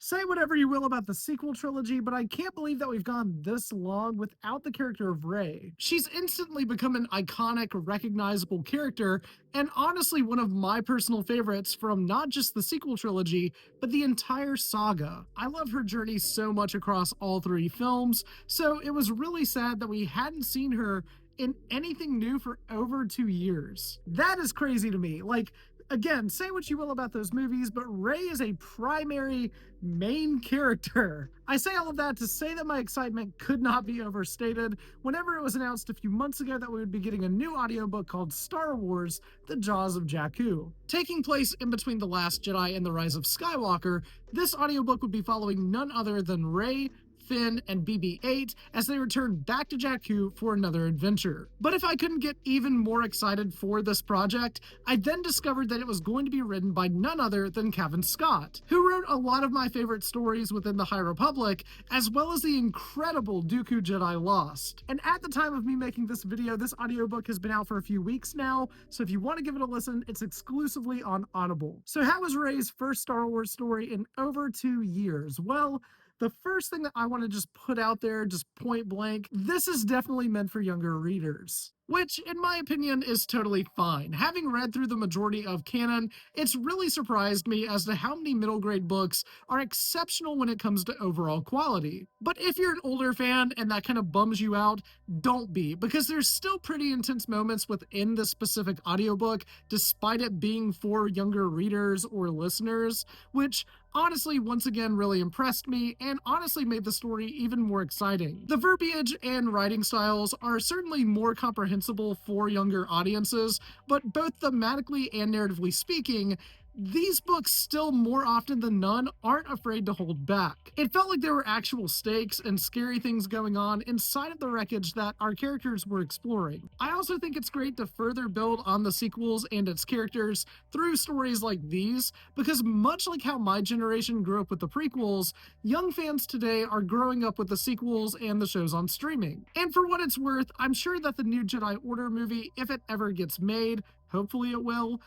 Say whatever you will about the sequel trilogy, but I can't believe that we've gone this long without the character of Rey. She's instantly become an iconic, recognizable character, and honestly one of my personal favorites from not just the sequel trilogy, but the entire saga. I love her journey so much across all three films, so it was really sad that we hadn't seen her in anything new for over 2 years. That is crazy to me. Like, again, say what you will about those movies, but Rey is a primary main character. I say all of that to say that my excitement could not be overstated whenever it was announced a few months ago that we would be getting a new audiobook called Star Wars: The Jaws of Jakku. Taking place in between The Last Jedi and The Rise of Skywalker, this audiobook would be following none other than Rey, Finn, and BB-8 as they return back to Jakku for another adventure. But if I couldn't get even more excited for this project, I then discovered that it was going to be written by none other than Cavan Scott, who wrote a lot of my favorite stories within the High Republic, as well as the incredible Dooku Jedi Lost. And at the time of me making this video, this audiobook has been out for a few weeks now, so if you want to give it a listen, it's exclusively on Audible. So how was Rey's first Star Wars story in over 2 years? Well, the first thing that I want to just put out there, just point blank, this is definitely meant for younger readers. Which, in my opinion, is totally fine. Having read through the majority of canon, it's really surprised me as to how many middle grade books are exceptional when it comes to overall quality. But if you're an older fan and that kind of bums you out, don't be, because there's still pretty intense moments within this specific audiobook, despite it being for younger readers or listeners, which honestly, once again, really impressed me and honestly made the story even more exciting. The verbiage and writing styles are certainly more comprehensible for younger audiences, but both thematically and narratively speaking, these books still more often than none aren't afraid to hold back. It felt like there were actual stakes and scary things going on inside of the wreckage that our characters were exploring. I also think it's great to further build on the sequels and its characters through stories like these, because much like how my generation grew up with the prequels, young fans today are growing up with the sequels and the shows on streaming. And for what it's worth, I'm sure that the new Jedi Order movie, if it ever gets made, hopefully it will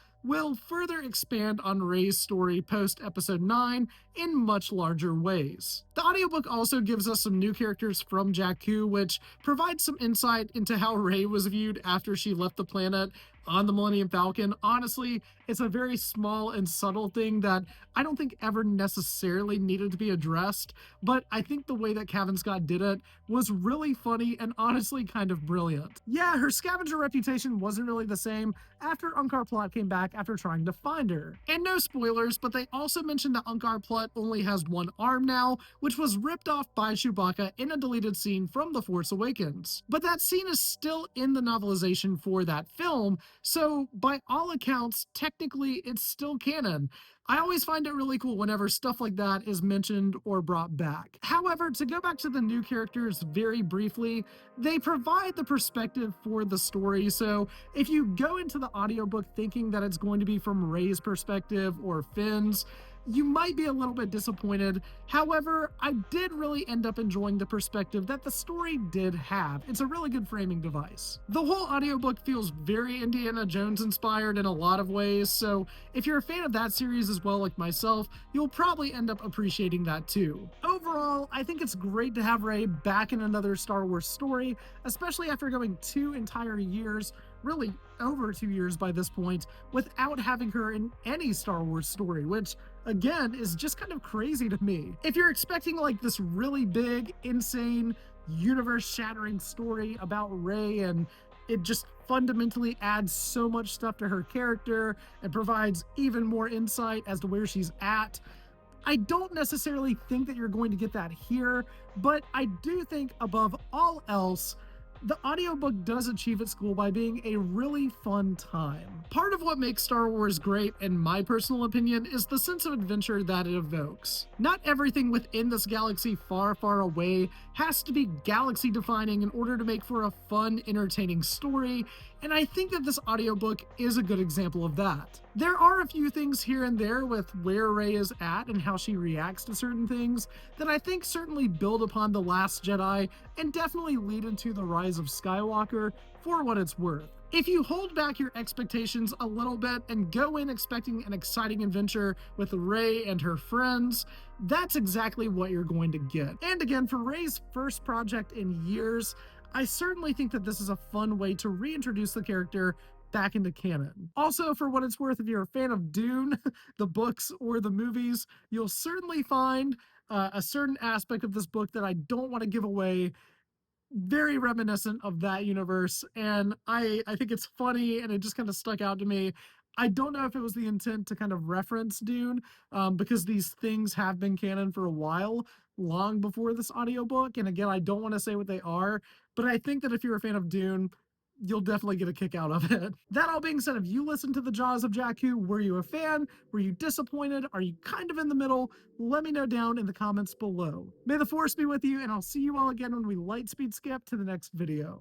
further expand on Rey's story post Episode 9 in much larger ways. The audiobook also gives us some new characters from Jakku, which provides some insight into how Rey was viewed after she left the planet on the Millennium Falcon. Honestly, it's a very small and subtle thing that I don't think ever necessarily needed to be addressed, but I think the way that Cavan Scott did it was really funny and honestly kind of brilliant. Yeah, her scavenger reputation wasn't really the same after Unkar Plutt came back after trying to find her. And no spoilers, but they also mentioned that Unkar Plutt only has one arm now, which was ripped off by Chewbacca in a deleted scene from The Force Awakens. But that scene is still in the novelization for that film, so by all accounts, technically it's still canon. I always find it really cool whenever stuff like that is mentioned or brought back. However, to go back to the new characters very briefly, they provide the perspective for the story, so if you go into the audiobook thinking that it's going to be from Rey's perspective or Finn's, you might be a little bit disappointed. However, I did really end up enjoying the perspective that the story did have. It's a really good framing device. The whole audiobook feels very Indiana Jones inspired in a lot of ways, so if you're a fan of that series as well like myself, you'll probably end up appreciating that too. Overall, I think it's great to have Rey back in another Star Wars story, especially after going 2 entire years, really over 2 years by this point, without having her in any Star Wars story, which again is just kind of crazy to me. If you're expecting like this really big, insane, universe-shattering story about Rey and it just fundamentally adds so much stuff to her character and provides even more insight as to where she's at, I don't necessarily think that you're going to get that here, but I do think above all else, the audiobook does achieve its goal by being a really fun time. Part of what makes Star Wars great, in my personal opinion, is the sense of adventure that it evokes. Not everything within this galaxy far, far away has to be galaxy defining in order to make for a fun, entertaining story, and I think that this audiobook is a good example of that. There are a few things here and there with where Rey is at and how she reacts to certain things that I think certainly build upon The Last Jedi and definitely lead into The Rise of Skywalker for what it's worth. If you hold back your expectations a little bit and go in expecting an exciting adventure with Rey and her friends, that's exactly what you're going to get. And again, for Rey's first project in years, I certainly think that this is a fun way to reintroduce the character back into canon. Also, for what it's worth, if you're a fan of Dune, the books or the movies, you'll certainly find a certain aspect of this book that I don't want to give away, very reminiscent of that universe, and I think it's funny and it just kind of stuck out to me. I don't know if it was the intent to kind of reference Dune, because these things have been canon for a while, long before this audiobook, and again, I don't want to say what they are, but I think that if you're a fan of Dune, you'll definitely get a kick out of it. That all being said, if you listened to the Jaws of Jakku, were you a fan? Were you disappointed? Are you kind of in the middle? Let me know down in the comments below. May the force be with you, and I'll see you all again when we lightspeed skip to the next video.